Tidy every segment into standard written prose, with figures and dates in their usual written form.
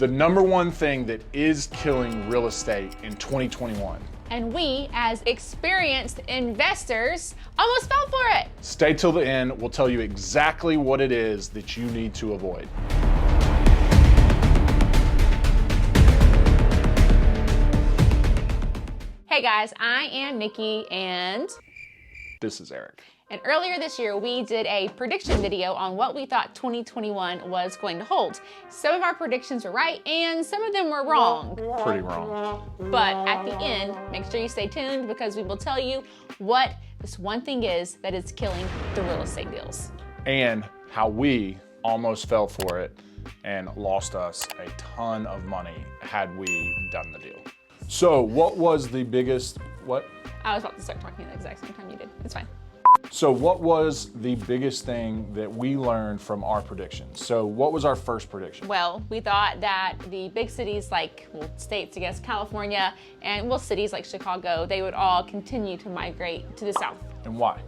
The number one thing that is killing real estate in 2021. And we, as experienced investors, almost fell for it. Stay till the end. We'll tell you exactly what it is that you need to avoid. Hey guys, I am Nikki and This is Eric. And earlier this year, we did a prediction video on what we thought 2021 was going to hold. Some of our predictions were right, and some of them were wrong. Pretty wrong. But at the end, make sure you stay tuned because we will tell you what this one thing is that is killing the real estate deals. And how we almost fell for it and lost us a ton of money had we done the deal. So what was the biggest, what? I was about to start talking at the exact same time you did. It's fine. So what was the biggest thing that we learned from our predictions? So what was our first prediction? Well, we thought that the big cities like, well, states, I guess, California, and well, cities like Chicago, they would all continue to migrate to the south. And why?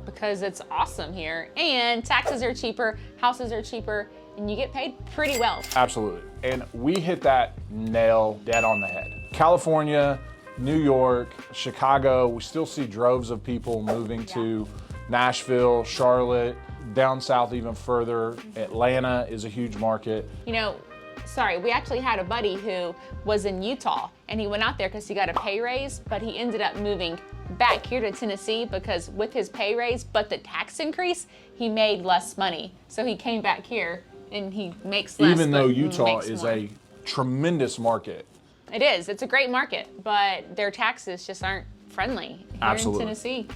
Because it's awesome here, and taxes are cheaper, houses are cheaper, and you get paid pretty well. Absolutely. And we hit that nail dead on the head. California, New York, Chicago, we still see droves of people moving to Nashville, Charlotte, down south even further. Atlanta is a huge market. You know, sorry, we actually had a buddy who was in Utah and he went out there because he got a pay raise, but he ended up moving back here to Tennessee because with his pay raise, but the tax increase, he made less money. So he came back here and he makes less. Even though Utah is a tremendous market. It is, it's a great market, but their taxes just aren't friendly here in Tennessee.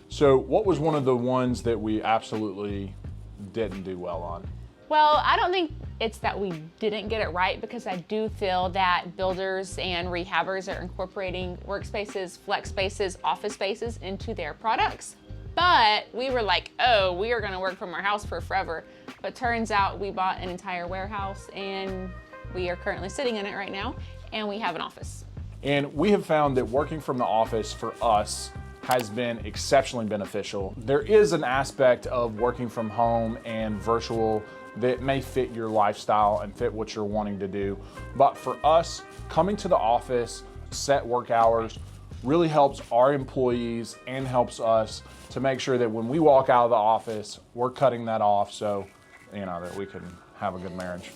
So what was one of the ones that we absolutely didn't do well on? Well, I don't think it's that we didn't get it right because I do feel that builders and rehabbers are incorporating workspaces, flex spaces, office spaces into their products. But we were like, oh, we are gonna work from our house for forever. But turns out we bought an entire warehouse and we are currently sitting in it right now and we have an office. And we have found that working from the office for us has been exceptionally beneficial. There is an aspect of working from home and virtual that may fit your lifestyle and fit what you're wanting to do. But for us, coming to the office, set work hours, really helps our employees and helps us to make sure that when we walk out of the office, we're cutting that off so, you know, that we can have a good marriage.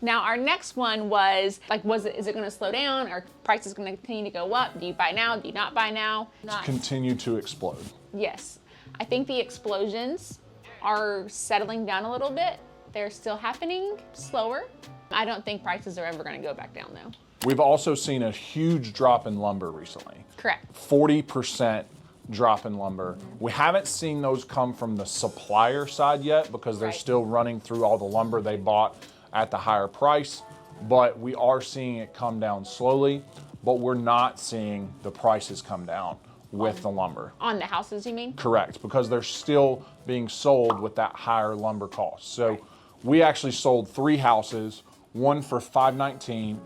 Now our next one was like, is it gonna slow down? Are prices gonna continue to go up? Do you buy now? Do you not buy now? Continue to explode. Yes. I think the explosions are settling down a little bit. They're still happening slower. I don't think prices are ever gonna go back down though. We've also seen a huge drop in lumber recently. Correct. 40% drop in lumber. We haven't seen those come from the supplier side yet because they're still running through all the lumber they bought at the higher price, but we are seeing it come down slowly, but we're not seeing the prices come down with the lumber. On the houses, you mean? Correct, because they're still being sold with that higher lumber cost. So we actually sold 3 houses, one for $519,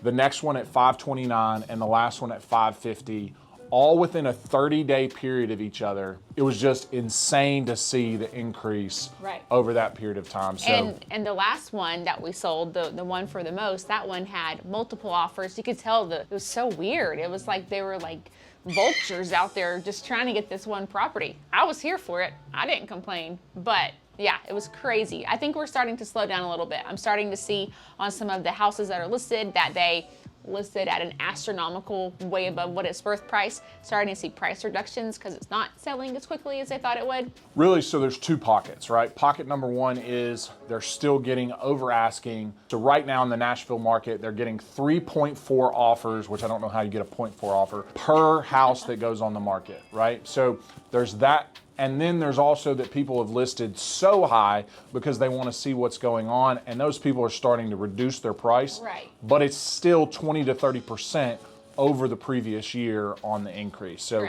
the next one at $529, and the last one at $550, all within a 30-day period of each other. It was just insane to see the increase over that period of time. So, and the last one that we sold, the one for the most, that one had multiple offers. You could tell it was so weird. It was like they were like vultures out there just trying to get this one property. I was here for it. I didn't complain, but yeah, it was crazy. I think we're starting to slow down a little bit. I'm starting to see on some of the houses that are listed that they listed at an astronomical way above what its birth price, starting to see price reductions because it's not selling as quickly as they thought it would. Really, so there's 2 pockets, right? Pocket number 1 is they're still getting over asking. So right now in the Nashville market, they're getting 3.4 offers, which I don't know how you get a 0.4 offer, per house that goes on the market, right? So there's that. And then there's also that people have listed so high because they want to see what's going on, and those people are starting to reduce their price. Right. But it's still 20 to 30% over the previous year on the increase. So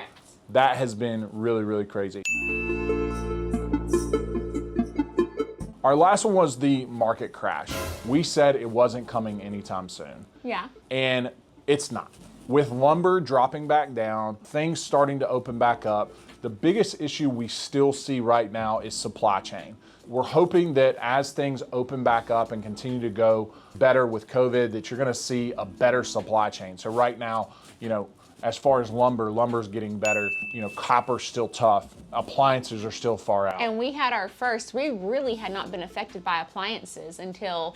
that has been really, really crazy. Our last one was the market crash. We said it wasn't coming anytime soon. Yeah. And it's not. With lumber dropping back down, things starting to open back up, the biggest issue we still see right now is supply chain. We're hoping that as things open back up and continue to go better with COVID, that you're gonna see a better supply chain. So right now, as far as lumber's getting better. Copper's still tough. Appliances are still far out. And we really had not been affected by appliances until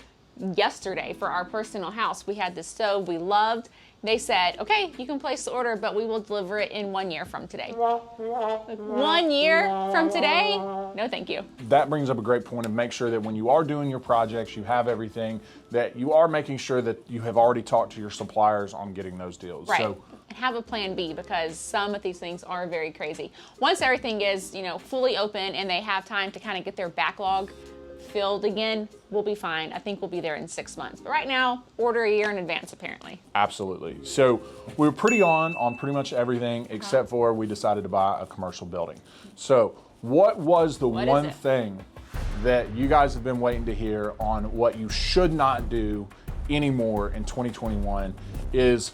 yesterday for our personal house. We had the stove we loved. They said, okay, you can place the order, but we will deliver it in 1 year from today. 1 year from today? No, thank you. That brings up a great point of make sure that when you are doing your projects, you have everything, that you are making sure that you have already talked to your suppliers on getting those deals. Right. So, and have a plan B, because some of these things are very crazy. Once everything is, fully open and they have time to kind of get their backlog filled again, we'll be fine. I think we'll be there in 6 months. But right now, order a year in advance, apparently. Absolutely. So we were pretty on pretty much everything except for we decided to buy a commercial building. So what was the one thing that you guys have been waiting to hear on what you should not do anymore in 2021 is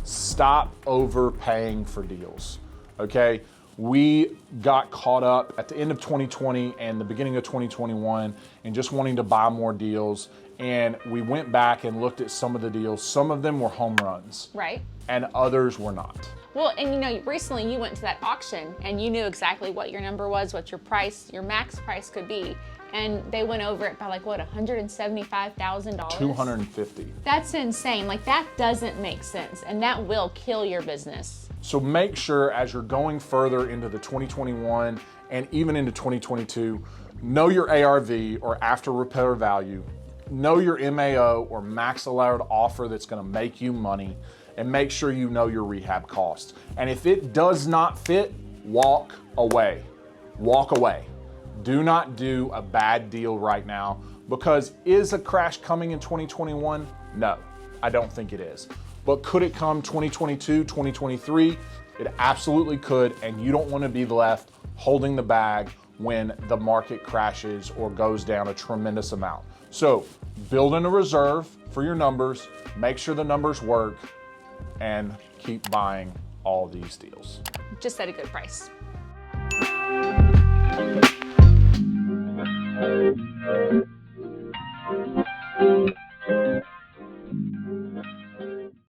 stop overpaying for deals, okay? We got caught up at the end of 2020 and the beginning of 2021 and just wanting to buy more deals. And we went back and looked at some of the deals. Some of them were home runs. Right. And others were not. Well, and recently you went to that auction and you knew exactly what your number was, what your max price could be. And they went over it by $175,000? $250,000. That's insane. That doesn't make sense. And that will kill your business. So make sure as you're going further into the 2021 and even into 2022, know your ARV or after repair value, know your MAO or max allowed offer that's gonna make you money, and make sure you know your rehab costs. And if it does not fit, walk away. Walk away. Do not do a bad deal right now, because is a crash coming in 2021? No, I don't think it is. But could it come 2022, 2023? It absolutely could, and you don't want to be left holding the bag when the market crashes or goes down a tremendous amount. So build in a reserve for your numbers, make sure the numbers work, and keep buying all these deals. Just at a good price.